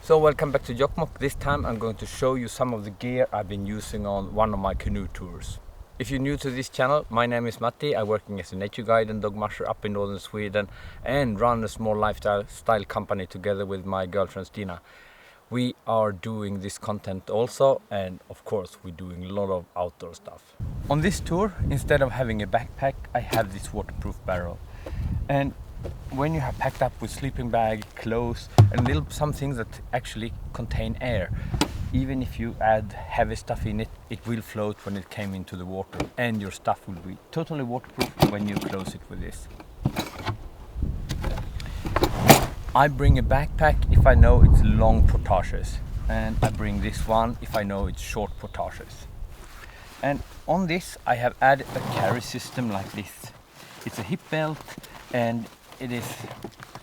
So welcome back to Jokkmokk. This time I'm going to show you some of the gear I've been using on one of my canoe tours. If you're new to this channel, my name is Matti. I'm working as a nature guide and dog musher up in northern Sweden and run a small lifestyle company together with my girlfriend Stina. We are doing this content also, and of course we're doing a lot of outdoor stuff. On this tour, instead of having a backpack, I have this waterproof barrel. And when you have packed up with sleeping bag, clothes and some things that actually contain air, even if you add heavy stuff in it, it will float when it came into the water, and your stuff will be totally waterproof when you close it with this. I bring a backpack if I know it's long portages, and I bring this one if I know it's short portages. And on this I have added a carry system like this. It's a hip belt and it is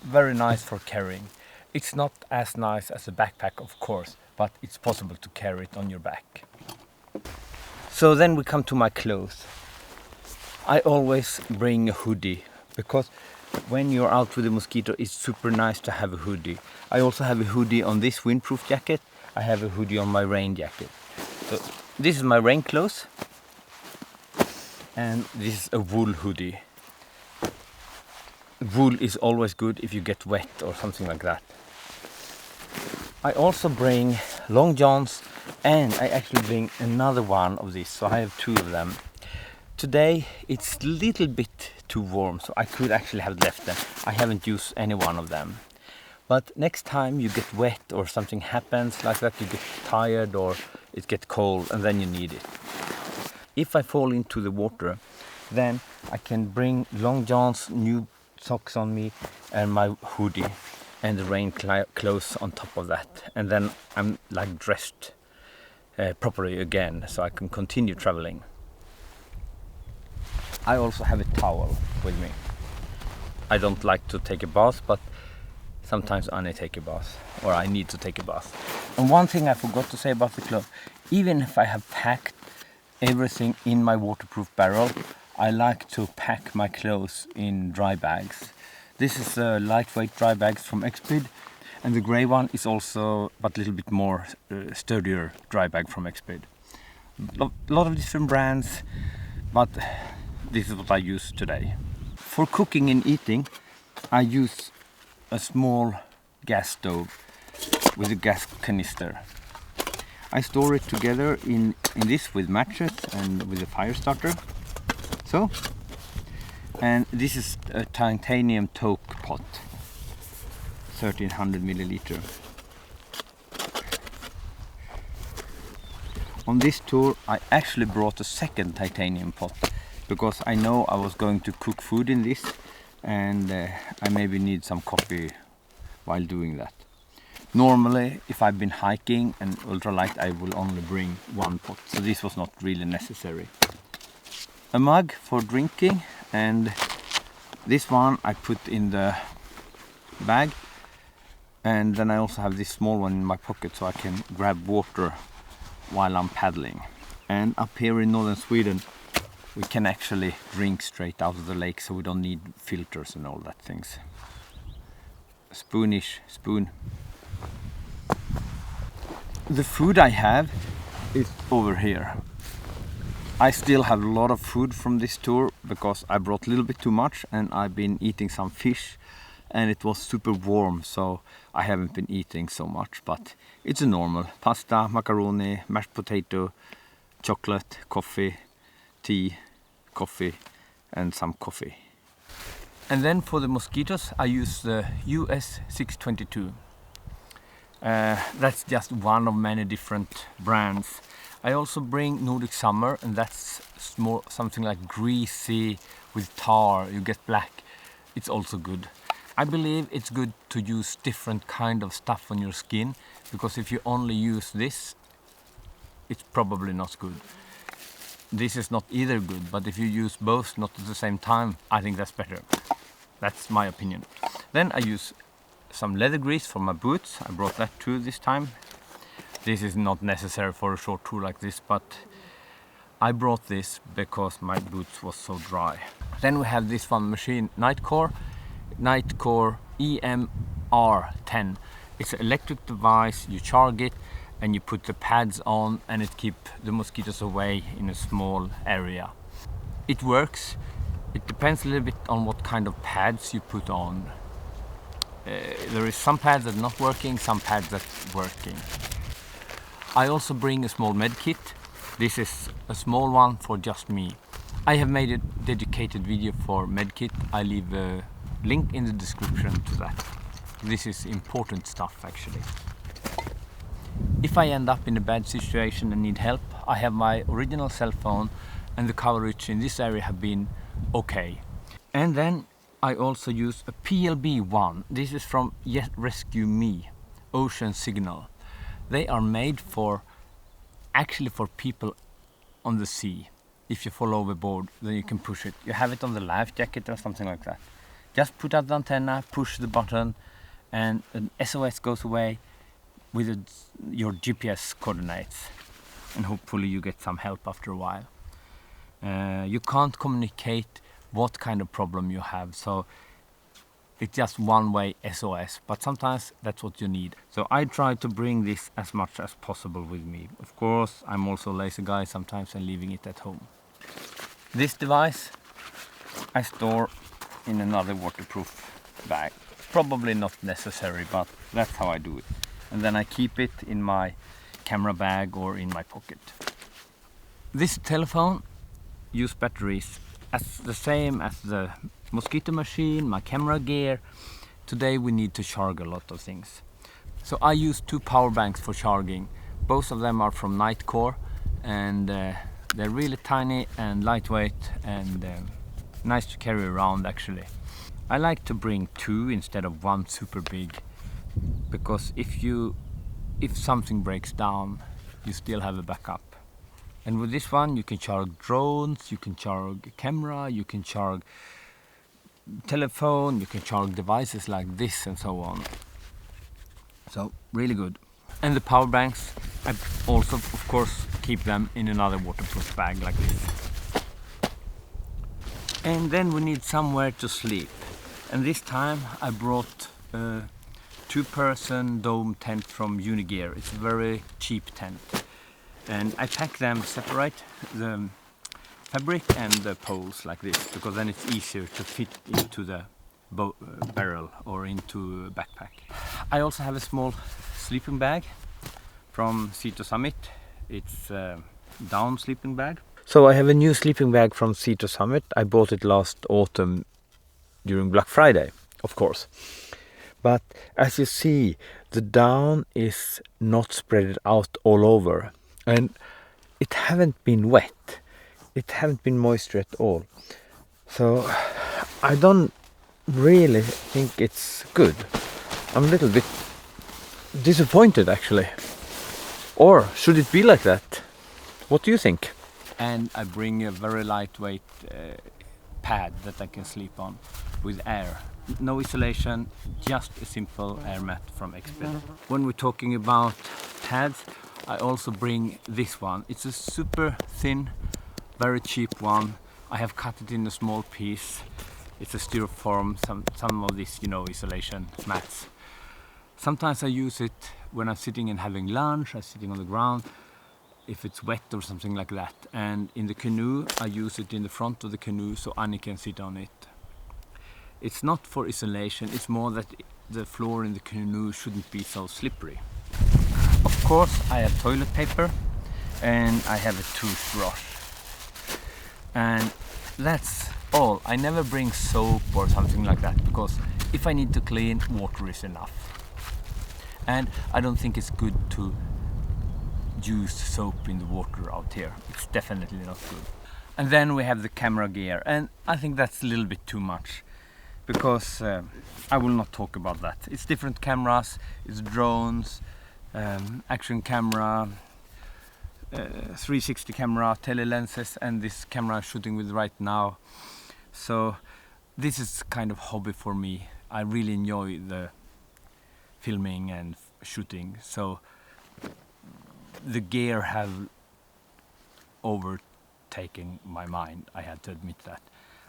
very nice for carrying. It's not as nice as a backpack, of course, but it's possible to carry it on your back. So then we come to my clothes. I always bring a hoodie because when you're out with a Mosquito, it's super nice to have a hoodie. I also have a hoodie on this windproof jacket. I have a hoodie on my rain jacket. So this is my rain clothes, and this is a wool hoodie. Wool is always good if you get wet or something like that. I also bring long johns, and I actually bring another one of these, so I have two of them. Today it's a little bit too warm, so I could actually have left them. I haven't used any one of them. But next time you get wet or something happens like that, you get tired or it gets cold, and then you need it. If I fall into the water, then I can bring long johns, new socks on me, and my hoodie and the rain clothes on top of that, and then I'm like dressed properly again, so I can continue traveling. I also have a towel with me. I don't like to take a bath, but sometimes I need to take a bath, or I need to take a bath. And one thing I forgot to say about the clothes, even if I have packed everything in my waterproof barrel, I like to pack my clothes in dry bags. This is a lightweight dry bags from Exped, and the grey one is also but a little bit more sturdier dry bag from Exped. A lot of different brands, but this is what I use today. For cooking and eating, I use a small gas stove with a gas canister. I store it together in this with matches and with a fire starter. So, and this is a titanium toke pot, 1300 milliliter. On this tour I actually brought a second titanium pot because I know I was going to cook food in this, and I maybe need some coffee while doing that. Normally, if I've been hiking and ultralight, I will only bring one pot, so this was not really necessary. A mug for drinking, and this one I put in the bag, and then I also have this small one in my pocket so I can grab water while I'm paddling. And up here in northern Sweden we can actually drink straight out of the lake, so we don't need filters and all that things. A spoon. The food I have is over here. I still have a lot of food from this tour because I brought a little bit too much, and I've been eating some fish, and it was super warm, so I haven't been eating so much, but it's a normal pasta, macaroni, mashed potato, chocolate, coffee, tea, coffee, and some coffee. And then for the mosquitoes I use the US 622. That's just one of many different brands. I also bring Nordic Summer, and that's more something like greasy with tar, you get black. It's also good. I believe it's good to use different kind of stuff on your skin, because if you only use this, it's probably not good. This is not either good, but if you use both not at the same time, I think that's better. That's my opinion. Then I use some leather grease for my boots. I brought that too this time. This is not necessary for a short tour like this, but I brought this because my boots was so dry. Then we have this one machine, Nitecore EMR10. It's an electric device, you charge it and you put the pads on and it keeps the mosquitoes away in a small area. It works. It depends a little bit on what kind of pads you put on. There is some pads that are not working, some pads that are working. I also bring a small med kit. This is a small one for just me. I have made a dedicated video for med kit. I leave a link in the description to that. This is important stuff actually. If I end up in a bad situation and need help, I have my original cell phone and the coverage in this area have been okay. And then I also use a PLB1. This is from Rescue Me, Ocean Signal. They are made for, actually for people on the sea. If you fall overboard, then you can push it. You have it on the life jacket or something like that. Just put out the antenna, push the button, and an SOS goes away with your GPS coordinates. And hopefully you get some help after a while. You can't communicate what kind of problem you have, so it's just one-way SOS, but sometimes that's what you need. So I try to bring this as much as possible with me. Of course, I'm also a lazy guy sometimes and leaving it at home. This device I store in another waterproof bag. Probably not necessary, but that's how I do it. And then I keep it in my camera bag or in my pocket. This telephone uses batteries as the same as the Mosquito machine, my camera gear. Today we need to charge a lot of things. So I use 2 power banks for charging. Both of them are from Nitecore and they're really tiny and lightweight and nice to carry around actually. I like to bring 2 instead of 1 super big, because if something breaks down, you still have a backup. And with this one you can charge drones, you can charge camera, you can charge telephone, you can charge devices like this and so on. So really good. And the power banks, I also of course keep them in another waterproof bag like this. And then we need somewhere to sleep. And this time I brought a 2-person dome tent from Unigear. It's a very cheap tent. And I pack them separate, the fabric and the poles like this, because then it's easier to fit into the barrel or into a backpack. I also have a small sleeping bag from Sea to Summit. It's a down sleeping bag. So I have a new sleeping bag from Sea to Summit. I bought it last autumn during Black Friday, of course. But as you see, the down is not spread out all over. And it haven't been wet. It haven't been moisture at all. So I don't really think it's good. I'm a little bit disappointed actually. Or should it be like that? What do you think? And I bring a very lightweight pad that I can sleep on with air. No isolation, just a simple air mat from Exped. When we're talking about pads, I also bring this one. It's a super thin, very cheap one. I have cut it in a small piece. It's a styrofoam, some of these, isolation mats. Sometimes I use it when I'm sitting and having lunch, I'm sitting on the ground, if it's wet or something like that. And in the canoe, I use it in the front of the canoe so Annie can sit on it. It's not for isolation, it's more that the floor in the canoe shouldn't be so slippery. Of course, I have toilet paper and I have a toothbrush. And that's all. I never bring soap or something like that, because if I need to clean, water is enough. And I don't think it's good to use soap in the water out here. It's definitely not good. And then we have the camera gear, and I think that's a little bit too much, because I will not talk about that. It's different cameras, it's drones, action camera, 360 camera, tele lenses, and this camera I'm shooting with right now. So this is kind of hobby for me. I really enjoy the filming and shooting, so the gear have overtaken my mind. I had to admit that.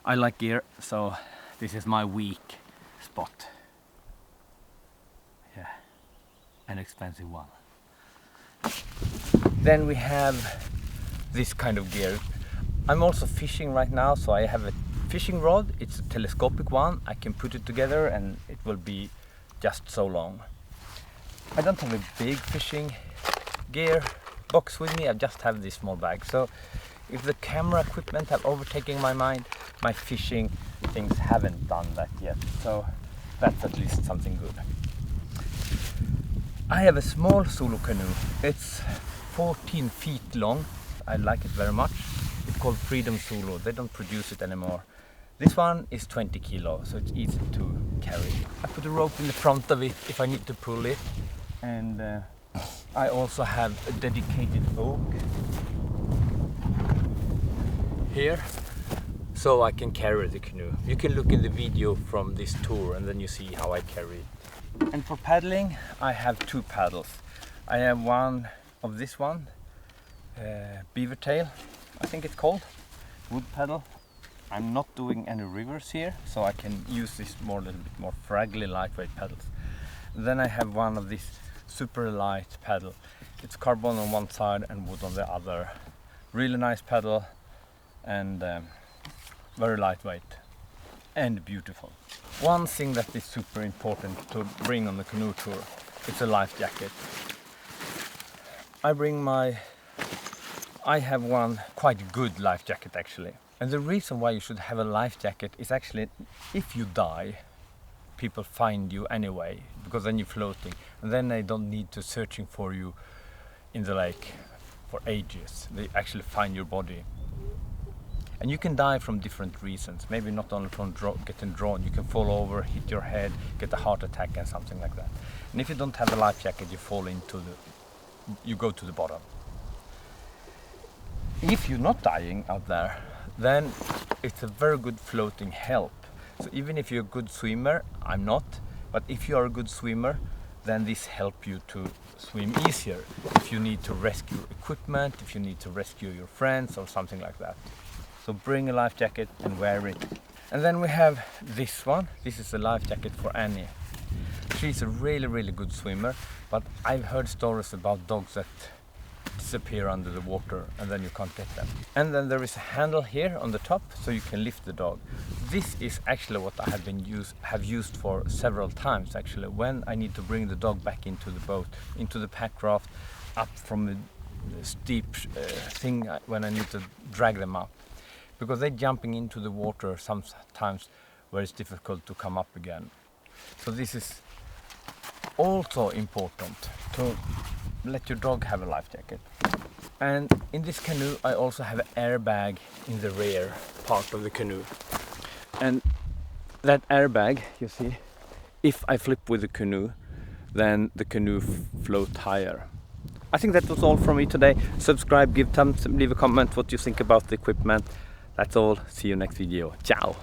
I like gear, so this is my weak spot. Yeah. an expensive one. Then we have this kind of gear. I'm also fishing right now, so I have a fishing rod. It's a telescopic one. I can put it together and it will be just so long. I don't have a big fishing gear box with me. I just have this small bag. So if the camera equipment have overtaken my mind, my fishing things haven't done that yet. So that's at least something good. I have a small solo canoe. It's 14 feet long. I like it very much. It's called Freedom Solo. They don't produce it anymore. This one is 20 kilos, so it's easy to carry. I put a rope in the front of it if I need to pull it. And I also have a dedicated oak here, so I can carry the canoe. You can look in the video from this tour and then you see how I carry it. And for paddling, I have two paddles. I have one of this one, beaver tail, I think it's called, wood paddle. I'm not doing any rivers here, so I can use this little bit more fraggly, lightweight paddles. Then I have one of these super light paddle. It's carbon on one side and wood on the other. Really nice paddle and very lightweight and beautiful. One thing that is super important to bring on the canoe tour, it's a life jacket. I have one quite good life jacket actually. And the reason why you should have a life jacket is actually if you die, people find you anyway, because then you're floating and then they don't need to searching for you in the lake for ages. They actually find your body. And you can die from different reasons, maybe not only from getting drawn. You can fall over, hit your head, get a heart attack and something like that. And if you don't have a life jacket, you go to the bottom. If you're not dying out there, then it's a very good floating help. So even if you're a good swimmer, I'm not, but if you are a good swimmer, then this helps you to swim easier. If you need to rescue equipment, if you need to rescue your friends or something like that. So bring a life jacket and wear it. And then we have this one. This is a life jacket for Annie. She's a really, really good swimmer, but I've heard stories about dogs that disappear under the water and then you can't get them. And then there is a handle here on the top so you can lift the dog. This is actually what I have used for several times actually, when I need to bring the dog back into the boat, into the packraft, up from the steep thing when I need to drag them up. Because they're jumping into the water sometimes where it's difficult to come up again. So this is also important to let your dog have a life jacket. And in this canoe I also have an airbag in the rear part of the canoe. And that airbag, you see, if I flip with the canoe, then the canoe floats higher. I think that was all from me today. Subscribe, give thumbs, leave a comment what you think about the equipment. That's all. See you next video. Ciao!